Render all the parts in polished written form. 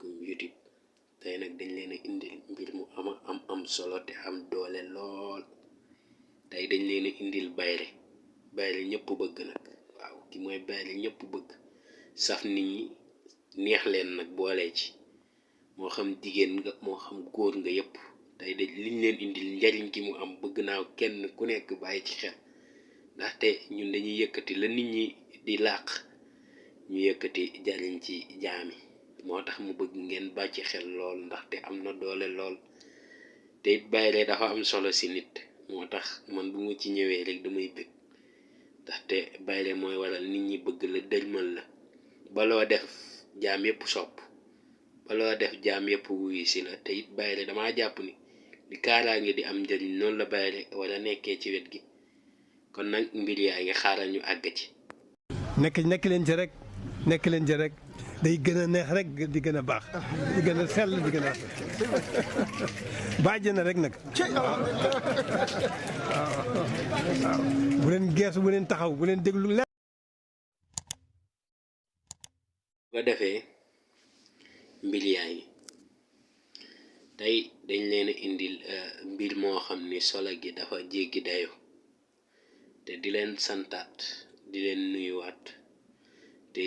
asalaamaaleykum YouTube. tey nag dañ leen a indil mbir mu am solo te am doole lool. tey dañ leen a indil bayre ñëpp bëgg nag. waaw ki mooy bayre ñëpp bëgg, saf nit ñi, neex leen nag boole ci, moo xam jigéen nga moo xam góor nga yëpp. tey de liñ leen indil njariñ gi mu am bëgg naa kenn ku nekk bàyyi ci xel, ndaxte ñun dañuy yëkkati la nit ñi di làq, ñu yëkkati jariñ ci jaami. moo tax mu bëgg ngeen bàcc xel lool, ndaxte am na doole lool, te it bayre dafa am solo si nit. moo tax man bu ma ci ñëwee rek damay bëgg, ndaxte bayre mooy waral nit ñi bëgg la, dëjmal la, baloo def jaam yëpp sopp, baloo def jaam yëpp wuyu si la. te it bayre damaa jàpp ni li kaaraange di am njëriñ noonu la bayre wala nekkee ci wet gi. kon nag mbir yaa ngi xaaral ñu àgg ci. nekk leen ci rek, nekk leen ci rek, day gën a neex rek, di gën a baax, di gën a sell, di gën a bàjj na rek nag. waaw bu leen geesu, bu leen taxaw, bu leen déglu lenn. bu ko defee mbir yaa ngi tey dañ leen a indil mbir moo xam ni solo gi dafa jéggi dayo, te di leen santaat, di leen nuyuwaat, te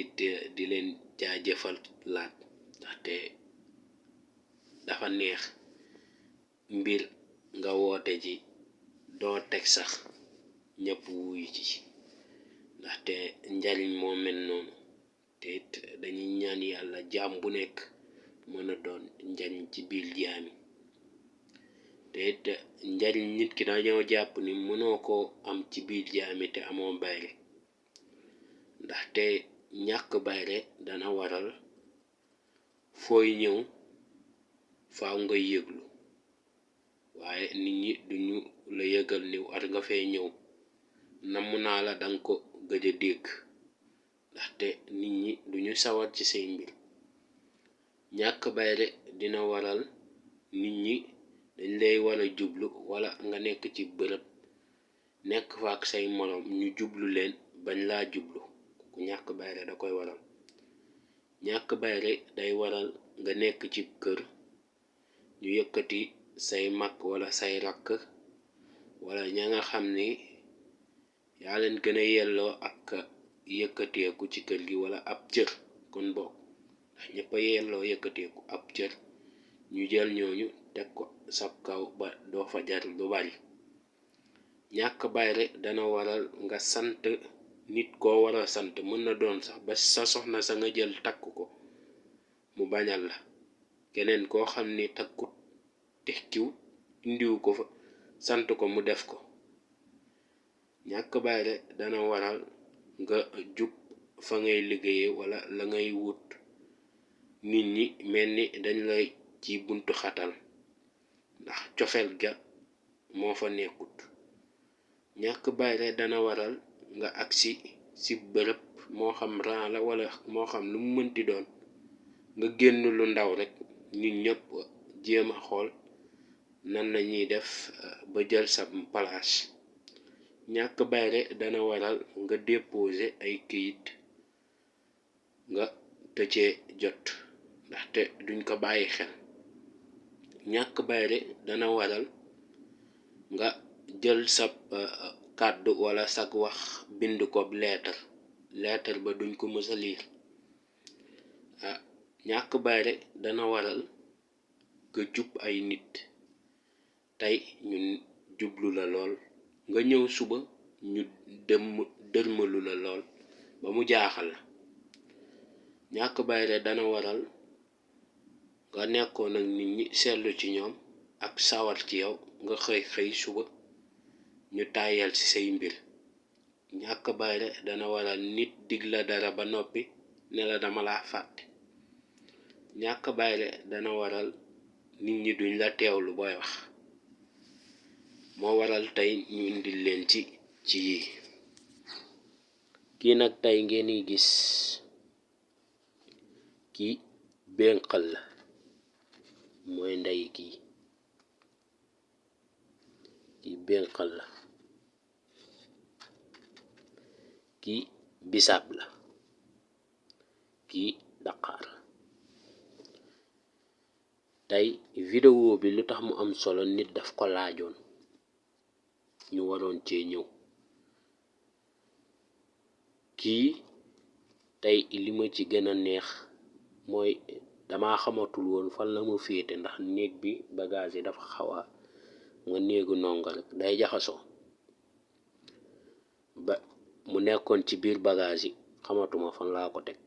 di leen jaajëfal laat, ndaxte dafa neex mbir nga woote ci doo teg sax ñëpp wuyu ci, ndaxte njariñ moo mel noonu. te it dañuy ñaan yàlla jaam bu nekk mën a doon njariñ ci biir jaami. te it njariñ nit ki dañoo jàpp ni mënoo koo am ci biir jaami te amoo bayre, ndaxte ñàkk bayre dana waral fooy ñëw faaw nga yëglu, waaye nit ñi duñu la yëgal ni war nga fee ñëw, namm naa la danga ko gëj a dégg, ndaxte nit ñi duñu sawar ci say mbir. ñàkk bayre dina waral nit ñi dañ lay war a jublu, wala nga nekk ci bërëb nekk fa ak say moroom ñu jublu leen bañ laa jublu. ku ñàkk bayre da koy waral. ñàkk bayre day waral nga nekk ci kër ñu yëkkati say mag wala say rakk, wala ña nga xam ni yaa leen gën a yelloo ak yëkkateeku ci kër gi, wala ab cër. kon bokk ndax ñëpp a yelloo yëkkateeku ab cër, ñu jël ñooñu teg ko sab kaw ba doo fa jar lu bari. ñàkk bayre dana waral nga sant nit koo war a sant, mën na doon sax ba sa soxna sa nga jël takk ko mu bañal la, keneen koo xam ni takkut tekkiwut indiwu ko fa, sant ko mu def ko. ñàkk bayre dana waral nga jub fa ngay liggéeyee wala la ngay wut, nit ñi mel ni dañ lay ci buntu xatal ndax cofeel ga moo fa nekkut. ñàkk bayre dana waral nga agsi ci bërëb, moo xam ran la wala moo xam lu mu mënti doon, nga génn lu ndaw rek nit ñëpp jéem a xool nan la ñuy def ba jël sa place. ñàkk bayre dana waral nga déposer ay këyit nga tëcee jot, ndaxte duñ ko bàyyi xel. ñàkk bayre dana waral nga jël sa kàddu wala sag wax bind ko leetar ba duñ ko mës a liir. ñàkk bayre dana waral nga jub ay nit, tey ñun jublu la lool, nga ñëw suba ñu dërmalu la lool ba mu jaaxal la. ñàkk bayre dana waral nga nekkoon ak nit ñi seetlu ci ñoom ak sawar ci yow, nga xëy suba ñu tàyyal ci say mbir. ñàkk bayre dana waral nit dig la dara ba noppi ne la dama laa fàtte. ñàkk bayre dana waral nit ñi duñ la teewlu booy wax. moo waral tey ñu indil leen ci yii. kii nag tey ngeen di gis, kii benqal la, mooy ndey kii benqal la, kii bisaab la, kii daqaar. tey vidéo bi lu tax mu am solo nit daf ko laajoon ñu waroon cee ñëw kii tey li ma ci gën a neex mooy dama xamatul woon fan la ma féete ndax néeg bi bagage yi dafa xawa nga néegu ndongo rek day jaxasoo ba mu nekkoon ci biir bagage yi xamatuma fan laa ko teg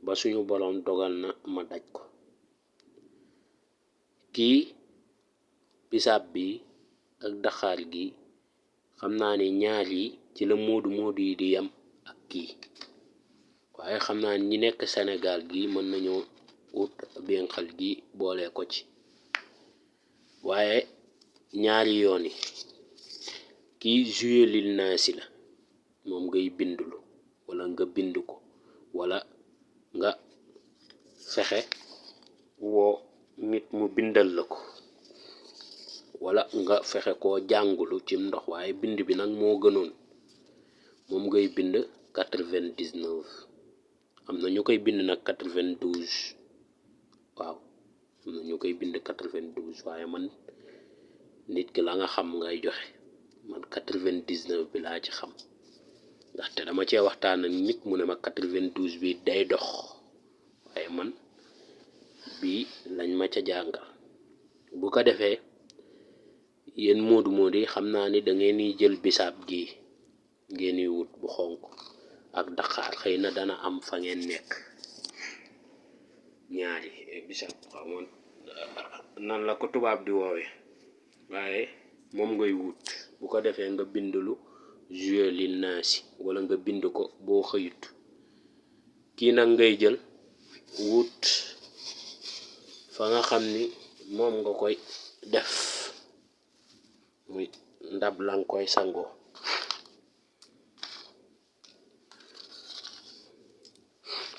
ba suñu boroom dogal na ma daj ko kii bisaab bi ak daxaar gi xam naa ne ñaar yi ci la moodu yi di yam ak kii waaye xam naa ñi nekk Sénégal gi mën nañoo ut benxal gi boole ko ci waaye ñaari yoon yi kii jouer lil naasi la moom ngay bindulu wala nga bind ko wala nga fexe woo nit mu bindal la ko wala nga fexe koo jàngulu ci ndox waaye bind bi nag moo gënoon moom ngay bind 99 am na ñu koy bind nag 92 waaw am na ñu koy bind 92 waaye man nit ki la nga xam ngay joxe man 99 bi laa ci xam ndaxte dama cee waxtaan ak nit mu ne ma 92 bi day dox waaye man bii lañ ma ca jàngal bu ko defee yéen moodu yi xam naa ni da ngeen di jël bisaab gi ngeen di wut bu xonk ak daxaar xëy na dana am fa ngeen nekk ñaari bisaab xamoon nan la ko tubaab di woowe waaye moom ngay wut bu ko defee nga bindulu jouer lil naasi wala nga bind ko boo xëyut kii nag ngay jël wut fa nga xam ni moom nga koy def muy ndab lang koy sangoo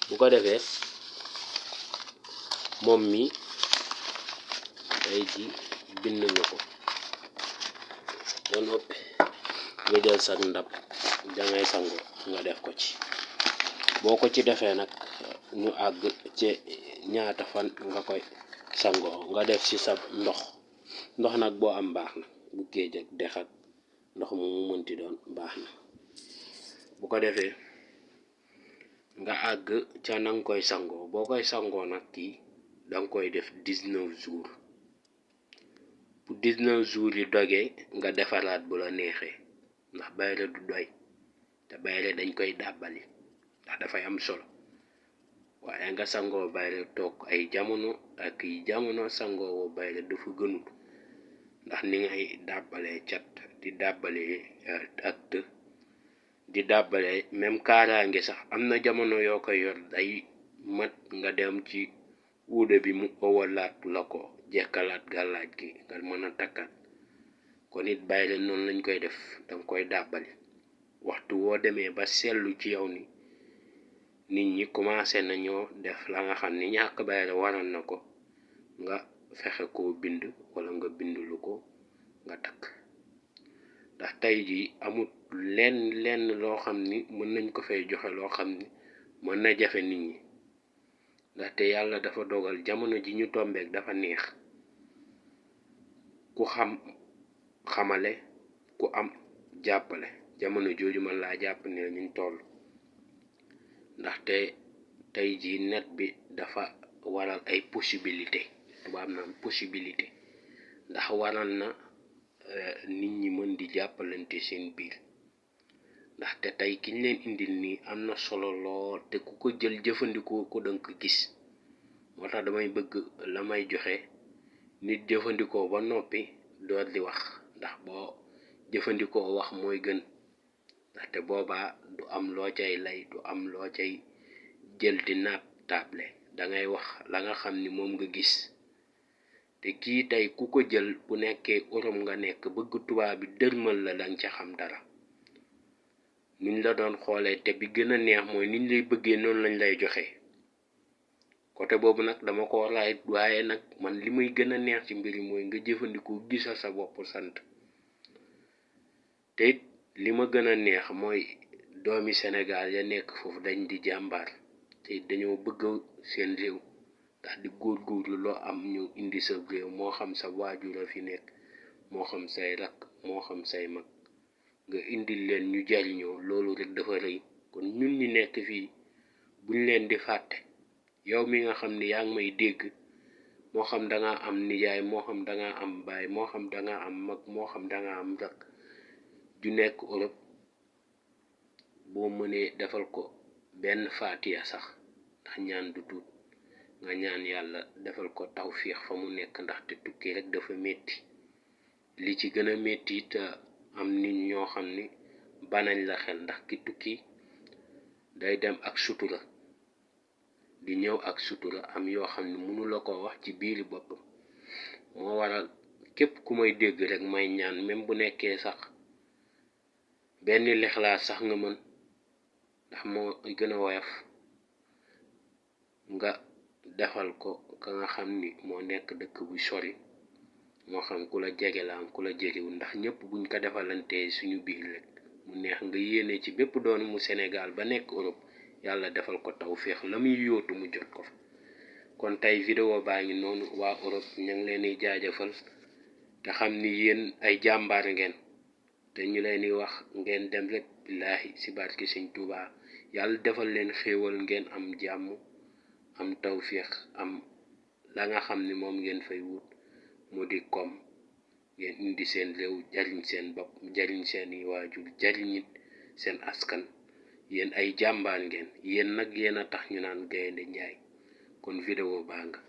bu ko defee moom mi tey ji bind nga ko ba noppi nga jël sa ndab dangay sangoo nga def ko ci boo ko ci defee nag ñu àgg ci ñaata fan nga koy sangoo nga def ci sa ndox nag boo am baax na bu géej ak dex ak ndox mu mënti doon baax na bu ko defee nga àgg ca nanga koy sangoo boo koy sangoo nag kii danga koy def 19 jours bu 19 jours yi dogee nga defaraat bu la neexee ndax bayre du doy te bayre dañ koy dàbbali ndax dafay am solo waaye nga sangoo bayre toog ay jamono ak yi jamono sangoo woo bayre dafa gënul ndax ni ngay dàbbalee cat di dàbbalee ak të di dàbbalee même kaaraange sax am na jamono yoo koy yor day mat nga dem ci uude bi mu owalaat la ko jekkalaat gàllaaj gi nga mën a takkaat kon it bayre noonu lañ koy def danga koy dàbbali waxtu woo demee ba seetlu ci yow ni nit ñi commencé nañoo def la nga xam ni ñàkk bayre waral na ko nga fexe koo bind wala nga bindulu ko nga takk ndax tey jii amut lenn loo xam ni mën nañ ko fay joxe loo xam ni mën na jafe nit ñi ndaxte yàlla dafa dogal jamono ji ñu tombeek dafa neex ku xam xamale ku am jàppale jamono jooju man laa jàpp ne ñu toll ndaxte tey jii net bi dafa waral ay possibilité tubaab naan possibilité ndax waral na nit ñi mën di jàppalante seen biir ndaxte tey kiñ leen indil nii am na solo lool te ku ko jël jëfandikoo ko danga ko gis moo tax damay bëgg la may joxe nit jëfandikoo ba noppi door di wax ndax boo jëfandikoo wax mooy gën ndaxte boobaa du am loo cay lay du am loo cay jël di naab table dangay wax la nga xam ni moom nga gis te kii tey ku ko jël bu nekkee Europe nga nekk bëgg tubaab bi dërmal la danga ca xam dara niñ la doon xoolee te bi gën a neex mooy niñ lay bëggee noonu lañ lay joxe côté boobu nag dama ko laay waaye nag man li muy gën a neex ci mbir yi mooy nga jëfandikoo gisal sa bopp sant te it li ma gën a neex mooy doomi Sénégal ya nekk foofu dañ di jàmbaar te dañoo bëgg seen réew daal di góorgóorlu loo am ñu indi sa réew moo xam sa waajur a fi nekk moo xam say rakk moo xam say mag nga indil leen ñu jariñoo loolu rek dafa rëy. kon ñun ñi nekk fii buñ leen di fàtte. yow mi nga xam ne yaa ngi may dégg moo xam danga am nijaay moo xam danga am baay moo xam danga am mag moo xam danga am rakk ju nekk Europe, boo mënee defal ko benn faatiya sax ndax ñaan du tuut nga ñaan yàlla defal ko tawfiix fa mu nekk, ndaxte tukki rek dafa metti. li ci gën a metti it am nit ñoo xam ni banañ la xel, ndax ki tukki day dem ak sutura di ñëw ak sutura, am yoo xam ne mënu la ko wax ci biiri boppam. moo waral képp ku may dégg rek may ñaan même bu nekkee sax benn lixlaas sax nga mën, ndax moo gën a woyof, nga defal ko ka nga xam ni moo nekk dëkk bu sori, moo xam ku la jege la am ku la jegewul, ndax ñëpp buñ ko defalantee suñu biir rek mu neex. nga yéene ci bépp doon mu Sénégal ba nekk Europe yàlla defal ko tawféex la muy yóotu mu jot ko fa. kon tey vidéo baa ngi noonu, waa Europe ñu ngi leen di jaajëfal te xam ni yéen ay jàmbaar ngeen, te ñu leen di wax ngeen dem rek billaahi si barki Sëñ Tuubaa yàlla defal leen xéewal, ngeen am jàmm am tawféex am la nga xam ni moom ngeen fay wut mu di koom, ngeen indi seen réew jariñ seen bopp jariñ seeni waajur jariñit seen askan. yéen ay jàmbaar ngeen, yéen nag yéen a tax ñu naan Gaynde Njaay. kon vidéo baa nga